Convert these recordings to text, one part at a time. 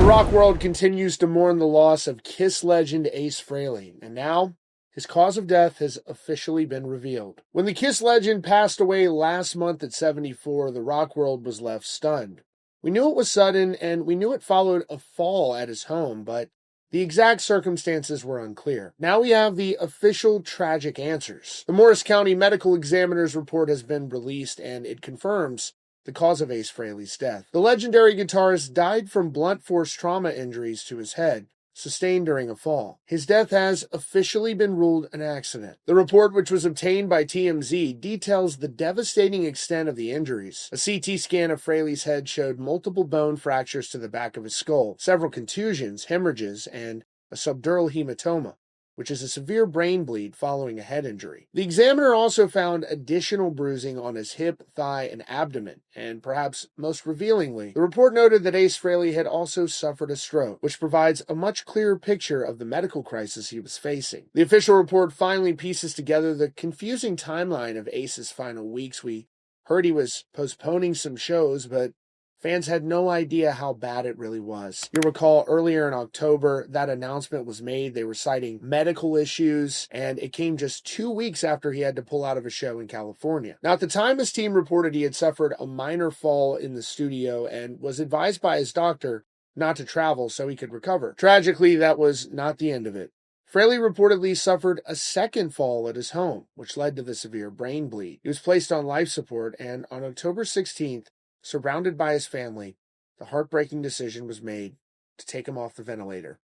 rock world continues to mourn the loss of Kiss legend Ace Frehley, and now his cause of death has officially been revealed. When the Kiss legend passed away last month at 74, the rock world was left stunned. We knew it was sudden, and we knew it followed a fall at his home, but the exact circumstances were unclear. Now we have the official tragic answers. The Morris County Medical Examiner's report has been released, and it confirms the cause of Ace Frehley's death. The legendary guitarist died from blunt force trauma injuries to his head, sustained during a fall. His death has officially been ruled an accident. The report, which was obtained by TMZ, details the devastating extent of the injuries. A CT scan of Frehley's head showed multiple bone fractures to the back of his skull, several contusions, hemorrhages, and a subdural hematoma, which is a severe brain bleed following a head injury. The examiner also found additional bruising on his hip, thigh, and abdomen, and perhaps most revealingly, the report noted that Ace Frehley had also suffered a stroke, which provides a much clearer picture of the medical crisis he was facing. The official report finally pieces together the confusing timeline of Ace's final weeks. We heard he was postponing some shows, but fans had no idea how bad it really was. You'll recall earlier in October, that announcement was made. They were citing medical issues, and it came just 2 weeks after he had to pull out of a show in California. Now, at the time, his team reported he had suffered a minor fall in the studio and was advised by his doctor not to travel so he could recover. Tragically, that was not the end of it. Frehley reportedly suffered a second fall at his home, which led to the severe brain bleed. He was placed on life support, and on October 16th, surrounded by his family, the heartbreaking decision was made to take him off the ventilator.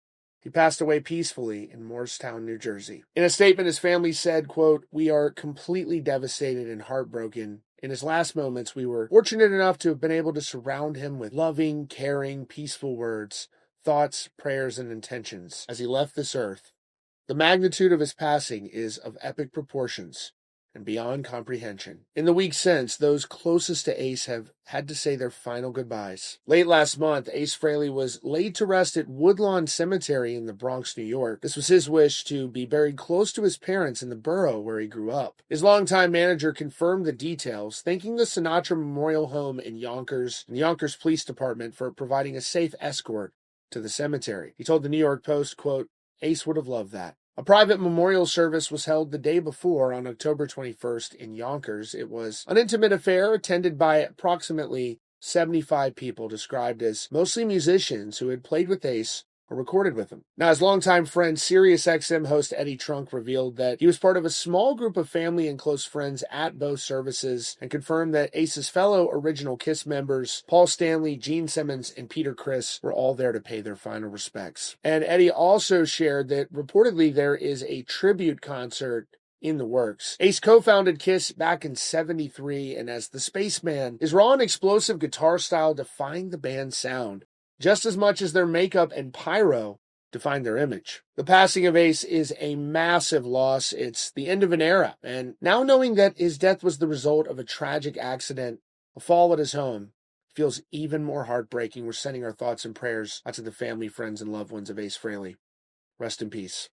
He passed away peacefully in Morristown, New Jersey. In a statement, his family said, quote, "We are completely devastated and heartbroken. In his last moments, we were fortunate enough to have been able to surround him with loving, caring, peaceful words, thoughts, prayers, and intentions as he left this earth. The magnitude of his passing is of epic proportions and beyond comprehension." In the weeks since, those closest to Ace have had to say their final goodbyes. Late last month, Ace Frehley was laid to rest at Woodlawn Cemetery in the Bronx, New York. This was his wish to be buried close to his parents in the borough where he grew up. His longtime manager confirmed the details, thanking the Sinatra Memorial Home in Yonkers and the Yonkers Police Department for providing a safe escort to the cemetery. He told the New York Post, quote, "Ace would have loved that." A private memorial service was held the day before on October 21st in Yonkers. It was an intimate affair attended by approximately 75 people, described as mostly musicians who had played with Ace or recorded with him. Now, his longtime friend, SiriusXM host Eddie Trunk, revealed that he was part of a small group of family and close friends at both services and confirmed that Ace's fellow original Kiss members, Paul Stanley, Gene Simmons, and Peter Criss, were all there to pay their final respects. And Eddie also shared that reportedly there is a tribute concert in the works. Ace co-founded Kiss back in 73, and as the Spaceman, his raw and explosive guitar style defined the band's sound, just as much as their makeup and pyro defined their image. The passing of Ace is a massive loss. It's the end of an era. And now knowing that his death was the result of a tragic accident, a fall at his home, feels even more heartbreaking. We're sending our thoughts and prayers out to the family, friends, and loved ones of Ace Frehley. Rest in peace.